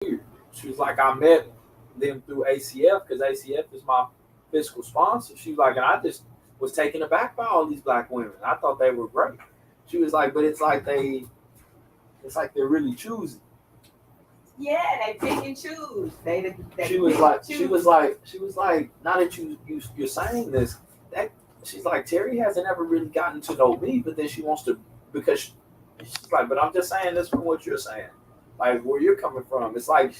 She was like, I met them through ACF because ACF is my fiscal sponsor. She was like, and I just was taken aback by all these black women. I thought they were great. She was like, but it's like they're really choosy. Yeah, they pick and choose. They She was like, now that you're saying this, that she's like, Terry hasn't ever really gotten to know me, but then she wants to because she's like, but I'm just saying this from what you're saying, like where you're coming from. It's like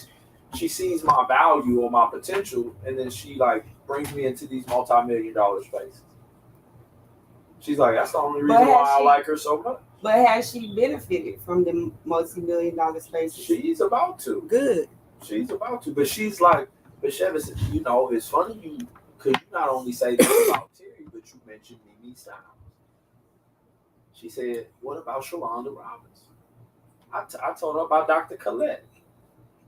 she sees my value or my potential, and then she like brings me into these multi-million-dollar spaces. She's like, that's the only reason why I like her so much. But has she benefited from the multi-million-dollar spaces? She's about to. Good. She's about to, but she's like, but Chevis, you know, it's funny because you not only say this about Terry, but you mentioned Mimi Styles. She said, what about Shalonda Robbins? I told her about Dr. Colette,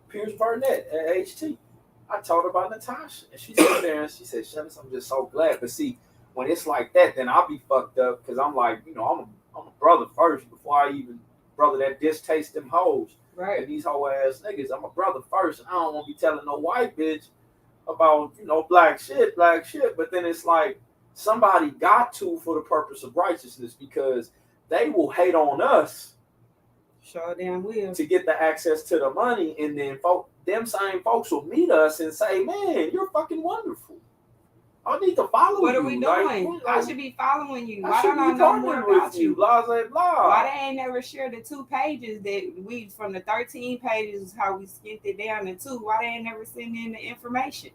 Pierce Burnett at HT. I told her about Natasha. And she sat there and she said, Chevis, I'm just so glad. But see, when it's like that, then I'll be fucked up because I'm like, you know, I'm a brother first before I even brother that distaste them hoes. Right. And these whole ass niggas, I'm a brother first. And I don't want to be telling no white bitch about, you know, black shit. But then it's like somebody got to for the purpose of righteousness because they will hate on us. Sure damn will. To get the access to the money, and then them same folks will meet us and say, man, you're fucking wonderful. I need to follow you. What are we doing? Like, I should be following you. I Why don't I know more about you? Blah, blah, blah. Why they ain't never shared the 2 pages that we, from the 13 pages, how we skimmed it down to 2? Why they ain't never send in the information?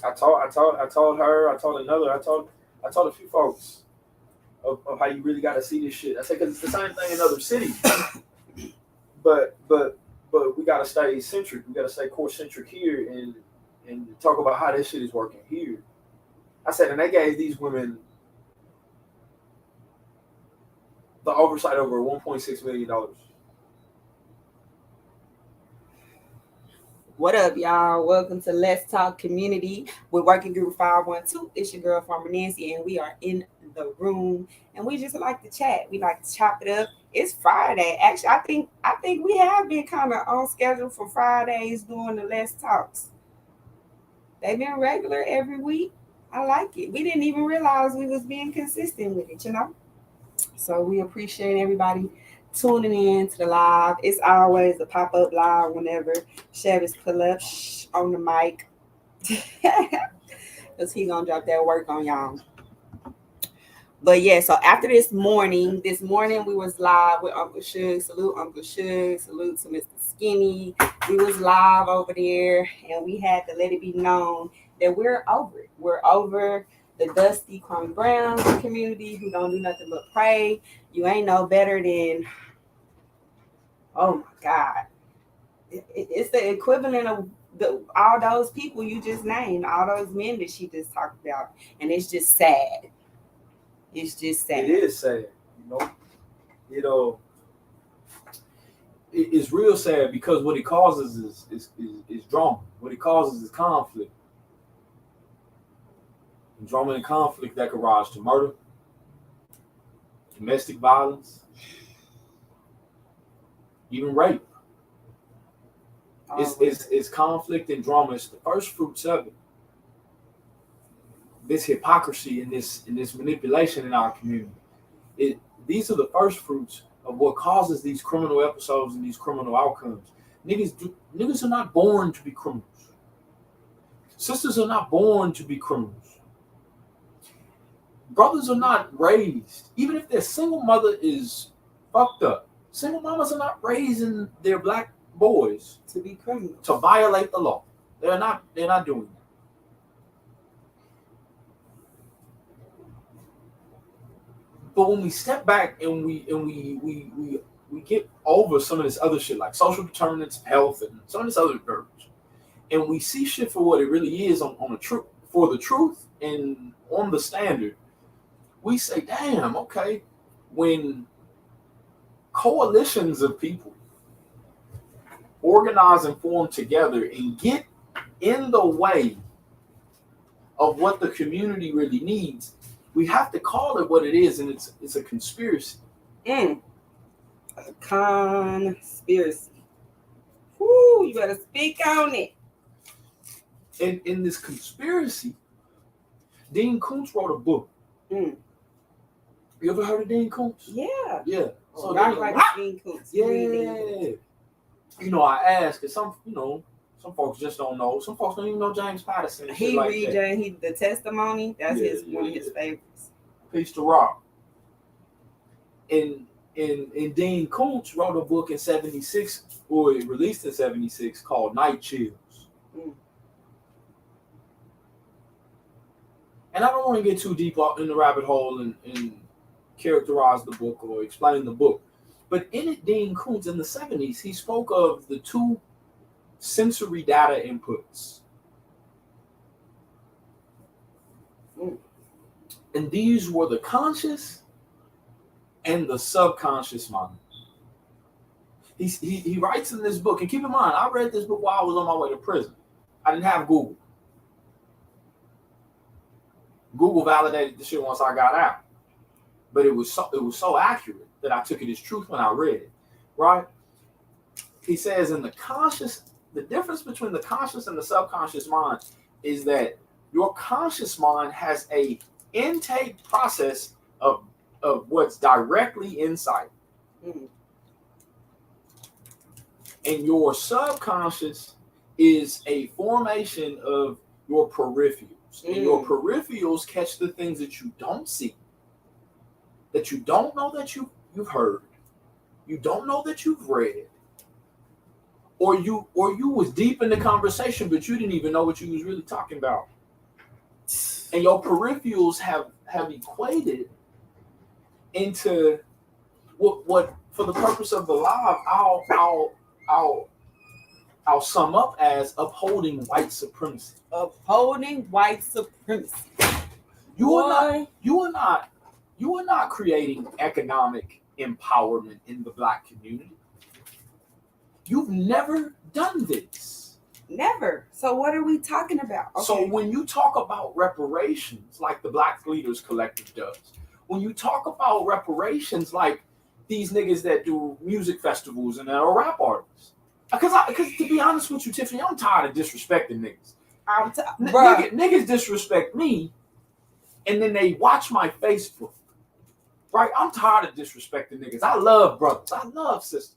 I told her, I told a few folks of how you really got to see this shit. I said, because it's the same thing in other cities. but we got to stay centric. We got to stay core centric here and talk about how this shit is working here. I said, and they gave these women the oversight over $1.6 million. What up, y'all? Welcome to Let's Talk Community with Working Group 512. It's your girl, Farmer Nancy, and we are in the room. And we just like to chat. We like to chop it up. It's Friday. Actually, I think we have been kind of on schedule for Fridays doing the Let's Talks. They've been regular every week. I like it. We didn't even realize we was being consistent with it, you know? So we appreciate everybody tuning in to the live. It's always a pop-up live whenever Chevis pull up on the mic. Because he gonna drop that work on y'all. But yeah, so after this morning we was live with Uncle Suge. Salute Uncle Suge. Salute to Mr. Skinny. We was live over there, and we had to let it be known that we're over it. We're over the dusty Kwame Brown community who don't do nothing but pray. You ain't no better than, oh my God. It's the equivalent of all those people you just named, all those men that she just talked about. And it's just sad. It's just sad. It is sad, you know. It's real sad because what it causes is drama. What it causes is conflict. And drama and conflict that can rise to murder, domestic violence, even rape. It's conflict and drama. It's the first fruits of it. This hypocrisy and this manipulation in our community. These are the first fruits of what causes these criminal episodes and these criminal outcomes. Niggas are not born to be criminals. Sisters are not born to be criminals. Brothers are not raised, even if their single mother is fucked up. Single mamas are not raising their black boys to be criminals, to violate the law. They're not doing that. But when we step back and we get over some of this other shit, like social determinants of health and some of this other garbage, and we see shit for what it really is on the truth, for the truth and on the standard, we say, damn, okay, when coalitions of people organize and form together and get in the way of what the community really needs, we have to call it what it is, and it's a conspiracy. A conspiracy. Woo. better speak on it. In this conspiracy, Dean Koontz wrote a book. Mm. You ever heard of Dean Koontz? Yeah. Yeah. So right, like Dean Koontz. Yeah. You know, I asked because some folks just don't know. Some folks don't even know James Patterson. He read the testimony. That's one of his favorites. Peace to Rock. And Dean Koontz wrote a book in '76, or it released in '76, called Night Chills. Mm. And I don't want to get too deep in the rabbit hole and characterize the book or explain the book. But in it, Dean Koontz, in the '70s, he spoke of the two sensory data inputs. Mm. And these were the conscious and the subconscious mind. He writes in this book, and keep in mind, I read this book while I was on my way to prison. I didn't have Google. Google validated the shit once I got out. But it was so accurate that I took it as truth when I read it. Right? He says the difference between the conscious and the subconscious mind is that your conscious mind has a intake process of what's directly inside. Mm. And your subconscious is a formation of your peripherals. And your peripherals catch the things that you don't see, that you don't know that you've heard, you don't know that you've read, or you was deep in the conversation, but you didn't even know what you was really talking about. And your peripherals have equated into what for the purpose of the live, I'll sum up as upholding white supremacy. Upholding white supremacy. You are not creating economic empowerment in the Black community. You've never done this. Never. So what are we talking about? Okay. So when you talk about reparations, like the Black Leaders Collective does, when you talk about reparations, like these niggas that do music festivals and are rap artists, because to be honest with you, Tiffany, I'm tired of disrespecting niggas. Niggas disrespect me, and then they watch my Facebook. Right? I'm tired of disrespecting niggas. I love brothers. I love sisters.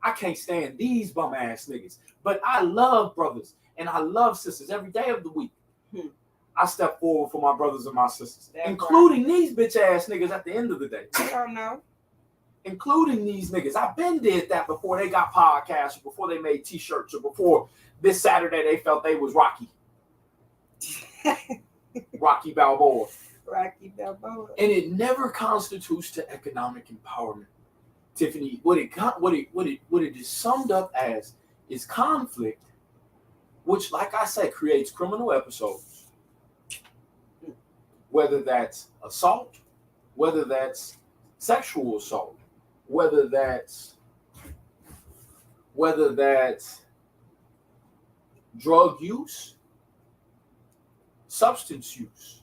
I can't stand these bum ass niggas. But I love brothers and I love sisters every day of the week. I step forward for my brothers and my sisters, including these bitch ass niggas at the end of the day. I don't know. Including these niggas. I've been did that before they got podcasts, or before they made t-shirts, or before this Saturday they felt they was Rocky. Rocky Balboa. Rocky Balboa. And it never constitutes to economic empowerment. Tiffany, what it is summed up as is conflict, which, like I said, creates criminal episodes. Whether that's assault, whether that's sexual assault, whether that's drug use, substance use,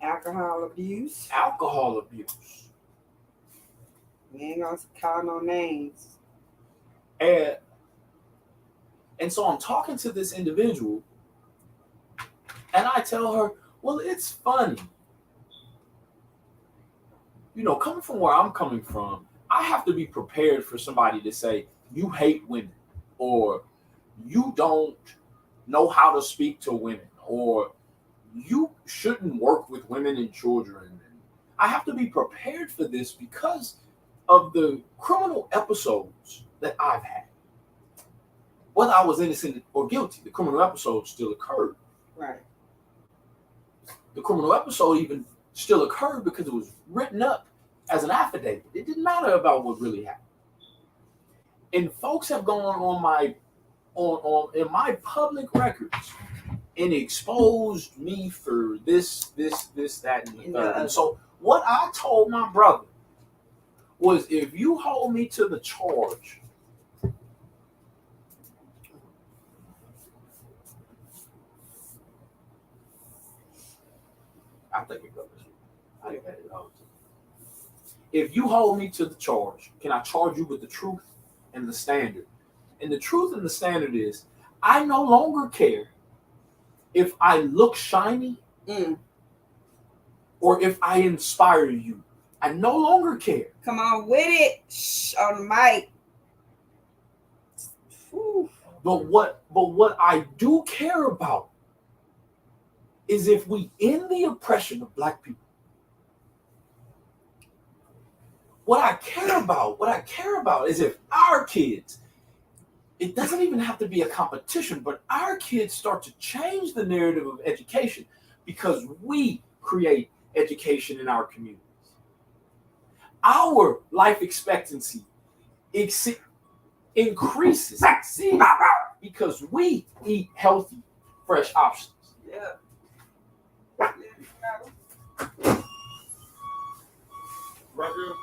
alcohol abuse. We ain't gonna call no names. And so I'm talking to this individual, and I tell her, well, it's funny. You know, coming from where I'm coming from, I have to be prepared for somebody to say, you hate women, or you don't know how to speak to women, or you shouldn't work with women and children. I have to be prepared for this because of the criminal episodes that I've had. Whether I was innocent or guilty, the criminal episode still occurred. Right. The criminal episode even still occurred because it was written up as an affidavit. It didn't matter about what really happened. And folks have gone on in my public records and exposed me for this, that, and the third. And so what I told my brother was, if you hold me to the charge, I think it goes. I think that it goes. If you hold me to the charge, can I charge you with the truth and the standard? And the truth and the standard is, I no longer care if I look shiny or if I inspire you. I no longer care. Come on with it. Shh, on the mic. Whew. But what I do care about is if we end the oppression of Black people. What I care about is if our kids, it doesn't even have to be a competition, but our kids start to change the narrative of education because we create education in our communities. Our life expectancy increases because we eat healthy, fresh options. Yeah. Right there.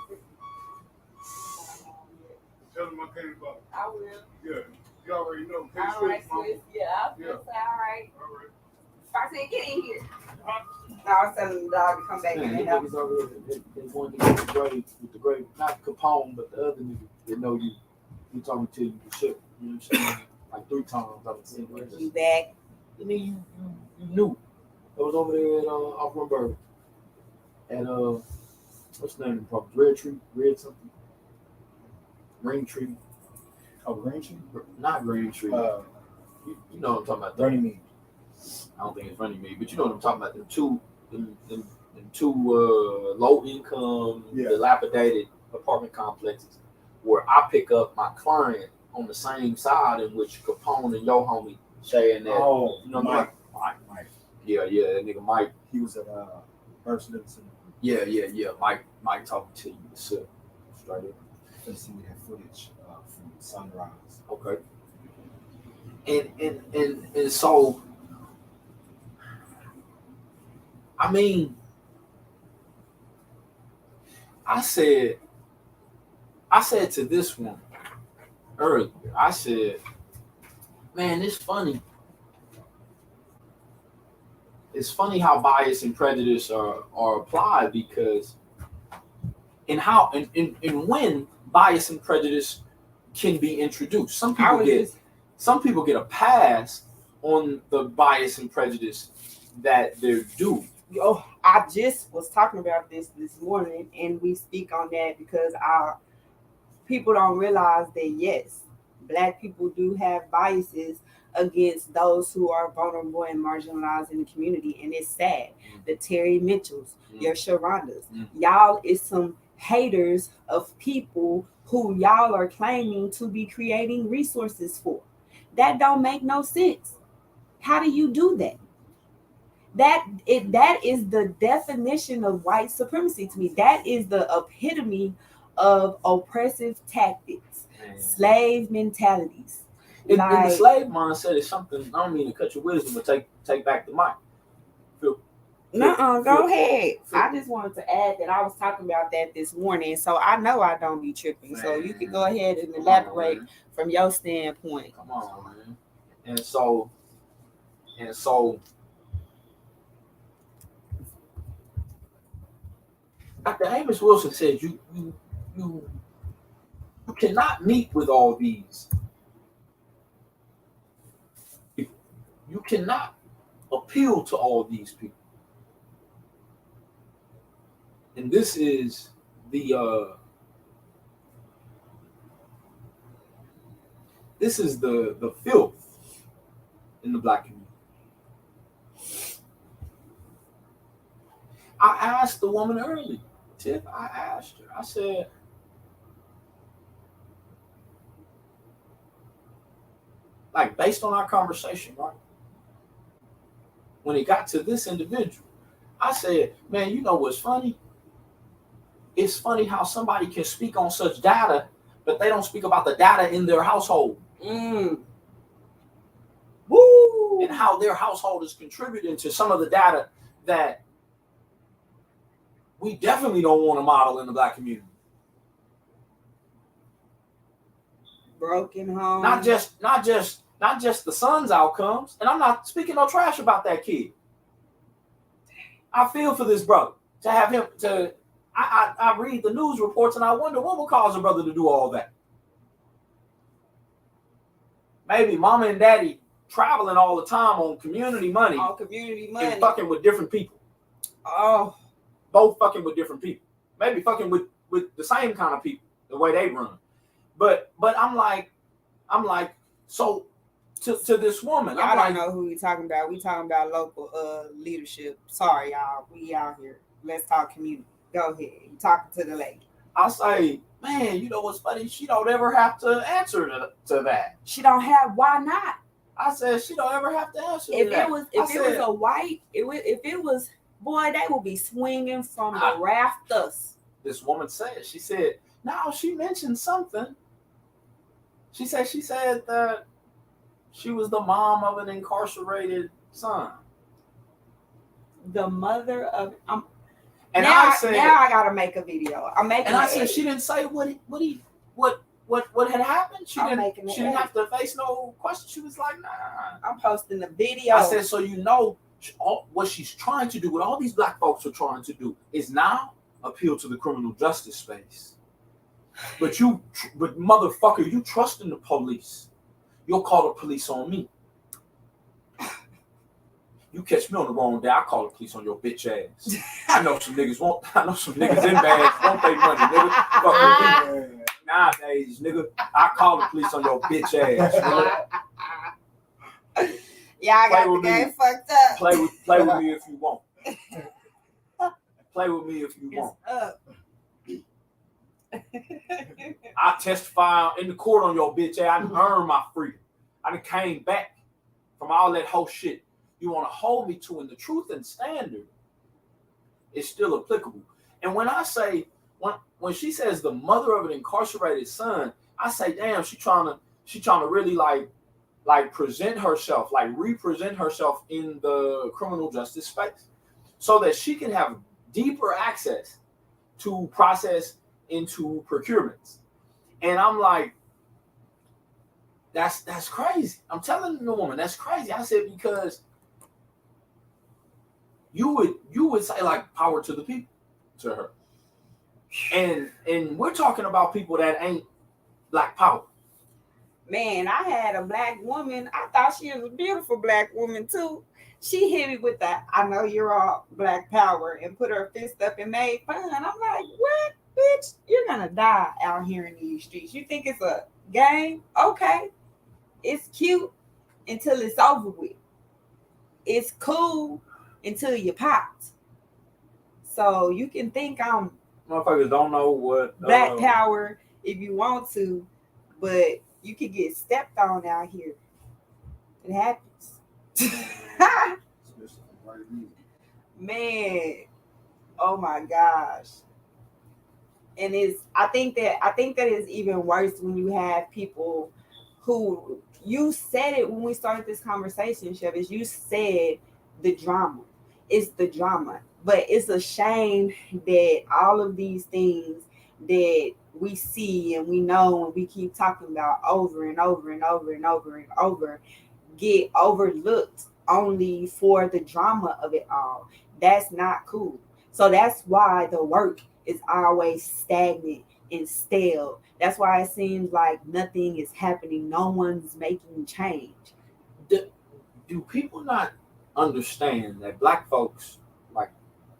Tell them I came by. I will. Yeah. You already know. All right, sis. Yeah, I was gonna say, all right. All right. I said, get in here. No, I was telling the dog to come back in Man, the these house. niggas over there, they wanted to get the grave with the grave, not Capone, but the other nigga that know you. He told me to you the shit. You know what I'm saying? Like 3 times I've seen it. You back? And then you knew. I was over there at off Rumberg. At what's the name of the property? Red something. Green Tree. Oh, Green Tree? Not Green Tree. Uh, you know what I'm talking about. Running Me. I don't think it's Running Me, but you know what I'm talking about. Them two low income, dilapidated apartment complexes where I pick up my client on the same side in which Capone and your homie saying that. Oh, you know, Mike. Yeah, that nigga Mike. He was at First Livingston. Yeah. Mike talking to you, straight up. Let's see, we have footage from Sunrise. Okay. And so, I mean, I said to this one earlier, I said, man, it's funny. It's funny how bias and prejudice are applied because and when bias and prejudice can be introduced. Some people get a pass on the bias and prejudice that they're due. Yo, I just was talking about this morning, and we speak on that because our people don't realize that yes, Black people do have biases against those who are vulnerable and marginalized in the community, and it's sad. The Terry Mitchells, your Sharondas, y'all is some haters of people who y'all are claiming to be creating resources for. That don't make no sense. How do you do that? That is the definition of white supremacy to me. That is the epitome of oppressive tactics, slave mentalities. And the slave mindset is something. I don't mean to cut your wisdom, but take back the mic. Go ahead. I just wanted to add that I was talking about that this morning, so I know I don't be tripping. So you can go ahead and elaborate from your standpoint. Come on, man. And so Dr. Amos Wilson said you cannot meet with all these people. You cannot appeal to all these people. And this is the filth in the Black community. I asked the woman earlier, Tiff, I asked her, I said, like, based on our conversation, right? When it got to this individual, I said, man, you know what's funny? It's funny how somebody can speak on such data, but they don't speak about the data in their household. Woo! And how their household is contributing to some of the data that we definitely don't want to model in the Black community. Broken home. Not just the son's outcomes. And I'm not speaking no trash about that kid. I feel for this brother to have him to. I read the news reports and I wonder what will cause a brother to do all that. maybe mama and daddy traveling all the time on community money All community money. and fucking with different people. Oh, Both fucking with different people. Maybe fucking with the same kind of people, the way they run. But I'm like, so to this woman, y'all I'm don't like, know who we talking about. We talking about local leadership. Sorry, y'all. We out here. Let's talk community. Go ahead. You talking to the lady. I say, man, you know what's funny? She don't ever have to answer to that. She don't have. Why not? I said she don't ever have to answer If to that. it was a white, if it was boy, they would be swinging from the rafters. This woman said, she said, no, she mentioned something. She said that she was the mom of an incarcerated son. The mother of and now I said, now I gotta make a video. I'm making. And I said she didn't say what had happened. She didn't have to face no question. She was like, nah. I'm posting the video. I said, so you know, what she's trying to do, what all these black folks are trying to do, is now appeal to the criminal justice space. But motherfucker, you trust in the police. You'll call the police on me. You catch me on the wrong day, I call the police on your bitch ass. I know some niggas in bags won't pay money, nigga. Fuck with me. Nowadays, nigga, I call the police on your bitch ass, nigga. Y'all got the game fucked up. Play with me if you want. Play with me if you want. Up. I testify in the court on your bitch ass. I done earned my freedom. I done came back from all that whole shit you want to hold me to, and the truth and standard is still applicable. And when I say, when she says the mother of an incarcerated son, I say, damn, she trying to really like present herself, like represent herself in the criminal justice space, so that she can have deeper access to process into procurements. And I'm like, that's crazy. I'm telling the woman, that's crazy. I said, because you would say, like, power to the people to her. And we're talking about people that ain't black power. Man, I had a black woman. I thought she was a beautiful black woman too. She hit me with that, I know you're all black power, and put her fist up and made fun. I'm like, what, bitch? You're gonna die out here in these streets. You think it's a game? Okay. It's cute until it's over with. It's cool until you popped. So you can think I'm motherfuckers don't know what black power if you want to, but you can get stepped on out here. It happens. Man, oh my gosh. And I think that it's even worse when you have people who, you said it when we started this conversation, Chevis, you said the drama. It's the drama. But it's a shame that all of these things that we see and we know and we keep talking about over and over and over and over and over get overlooked only for the drama of it all. That's not cool. So that's why the work is always stagnant and stale. That's why it seems like nothing is happening. No one's making change. Do people not understand that black folks, like,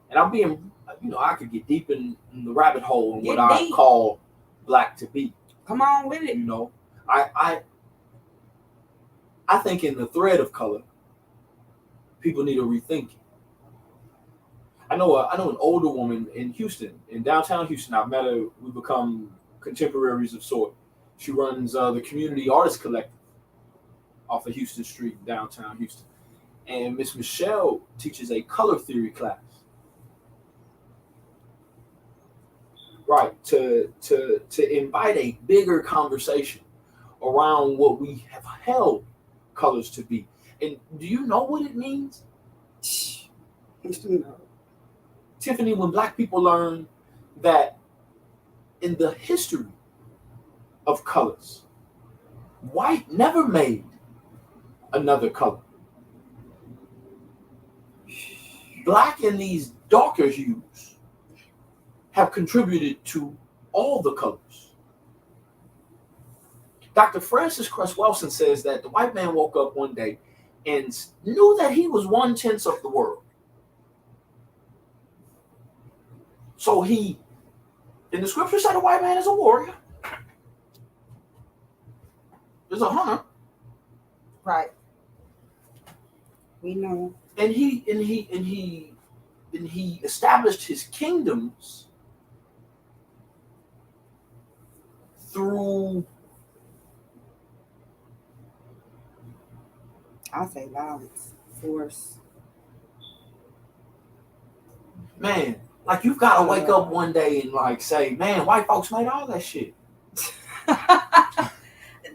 and I'm being, I could get deep in the rabbit hole in what I call black to be. Come on with it. I think in the thread of color, people need to rethink it. I know an older woman in Houston, in downtown Houston. I've met her. We've become contemporaries of sort. She runs the Community Artist Collective off of Houston Street, downtown Houston. And Miss Michelle teaches a color theory class. Right, to invite a bigger conversation around what we have held colors to be. And do you know what it means? Tiffany, when black people learn that in the history of colors, white never made another color. Black and these darker hues have contributed to all the colors. Dr. Francis Cress Welsing says that the white man woke up one day and knew that he was 1/10 of the world. So in the scripture said the white man is a warrior. Is a hunter. Right. We know. And he established his kingdoms through, I'll say violence, force. man, like you've got to wake up one day and like say, man, white folks made all that shit.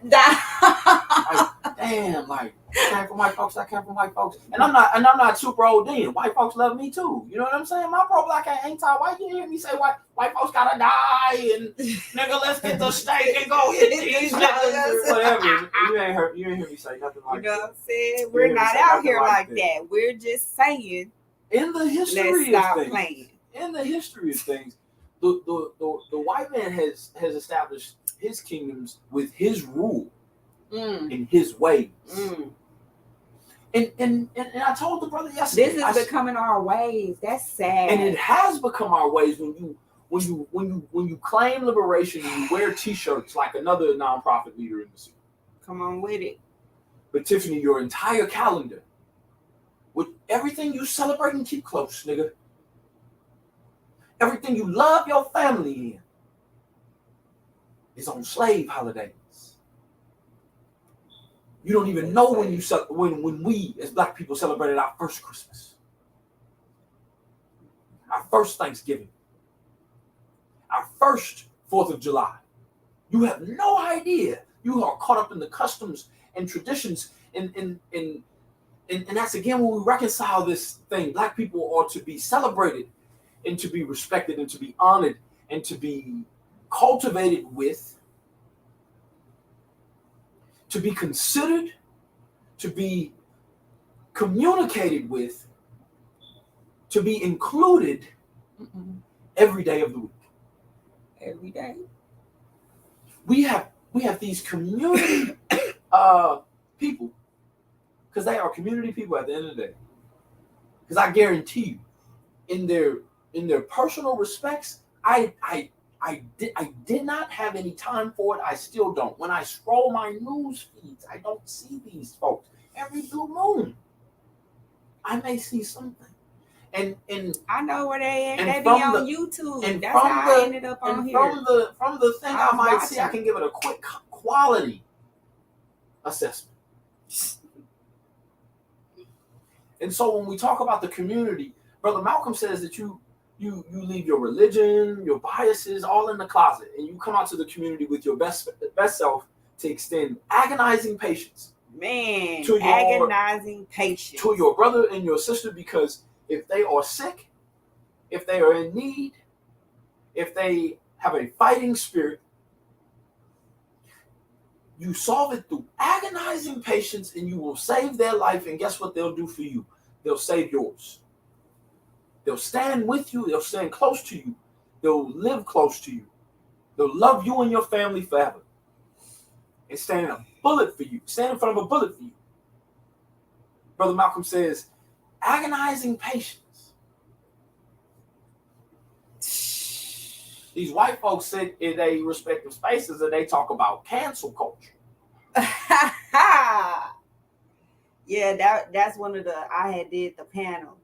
Like, damn, like I came from white folks, I came from white folks. And I'm not super old then. White folks love me too. You know what I'm saying? My pro-black anti-white, you hear me say white folks gotta die and nigga, let's get the steak and go hit these niggas or whatever. You ain't hear me say nothing like that. You know what I'm saying? We're not out here like that. We're just saying, in the history let's of stop things, playing. in the history of things, the white man has established his kingdoms with his rule and his ways. And I told the brother yesterday, this is becoming our ways. That's sad. and it has become our ways when you claim liberation and you wear T-shirts like another nonprofit leader in the city. Come on with it. But Tiffany, your entire calendar, with everything you celebrate and keep close, nigga, everything you love your family in, is on slave holidays. You don't even know when we as black people celebrated our first Christmas, our first Thanksgiving, our first 4th of July. You have no idea. You are caught up in the customs and traditions, and that's again when we reconcile this thing. Black people are to be celebrated and to be respected and to be honored and to be cultivated with, to be considered, to be communicated with, to be included every day of the week. Every day. We have these community people, because they are community people at the end of the day. Because I guarantee you, in their personal respects, I did not have any time for it. I still don't. When I scroll my news feeds, I don't see these folks. Every blue moon, I may see something. And I know where they at. And They be from on the- YouTube. and That's from how the- I ended up on and here. from the thing I I was might see, I watching. can give it a quick quality assessment. And so when we talk about the community, Brother Malcolm says that you leave your religion, your biases all in the closet, and you come out to the community with your best self to extend agonizing patience Man, to your- agonizing patience. to your brother and your sister, because if they are sick, if they are in need, if they have a fighting spirit, you solve it through agonizing patience and you will save their life. And guess what they'll do for you? They'll save yours. They'll stand with you. They'll stand close to you. They'll live close to you. They'll love you and your family forever. And stand in a bullet for you. Stand in front of a bullet for you. Brother Malcolm says, agonizing patience. These white folks sit in their respective spaces and they talk about cancel culture. Yeah, that's one of the I had did the panel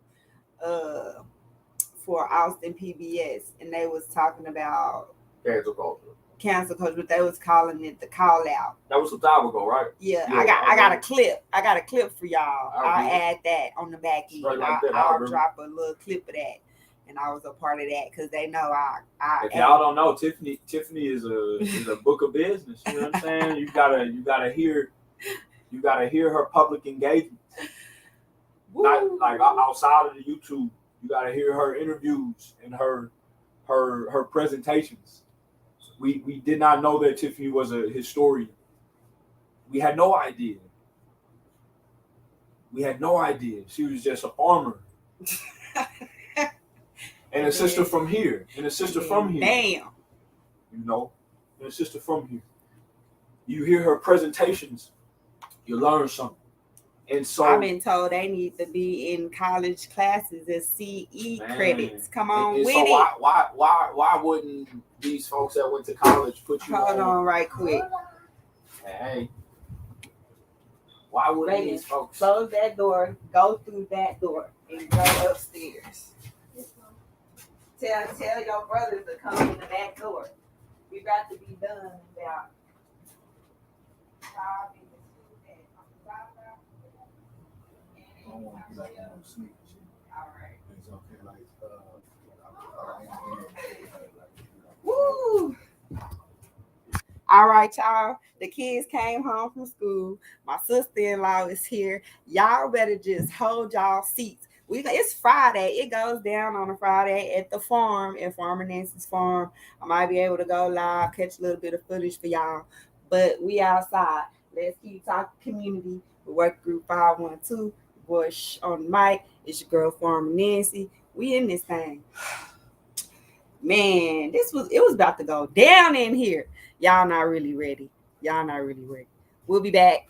for Austin PBS, and they was talking about Cancel culture. cancel culture, but they was calling it the call out. That was some time ago, right? Yeah, Yeah, I got a clip. I got a clip for y'all. I'll I'll do it. add that on the back end. Right like that, I'll I'll remember. drop a little clip of that. And I was a part of that because they know If y'all don't know, Tiffany is a book of business. You know what I'm saying? You gotta hear her public engagement. Not like outside of the YouTube. You gotta hear her interviews and her presentations. We did not know that Tiffany was a historian. We had no idea. She was just a farmer. And a sister from here. And a sister from here. Damn. You know? And a sister from here. You hear her presentations, you learn something. And so I've been told they need to be in college classes as CE Man. credits. Come on and with so it. why wouldn't these folks that went to college put you Hold on right quick. Hey, why wouldn't Reagan, these folks? close that door, go through that door, and go upstairs. Tell your brothers to come in the back door. We about to be done in about 5 minutes. I don't want to be like that on sleep and shit. All right. It's okay, like, Woo! All right, y'all. The kids came home from school. My sister-in-law is here. Y'all better just hold y'all seats. It's Friday. It goes down on a Friday at the farm, at Farmer Nancy's farm. I might be able to go live, catch a little bit of footage for y'all. But we outside. Let's keep talking community. We work group 512. Bush on the mic. It's your girl Farmer Nancy. We in this thing. Man, it was about to go down in here. Y'all not really ready. We'll be back.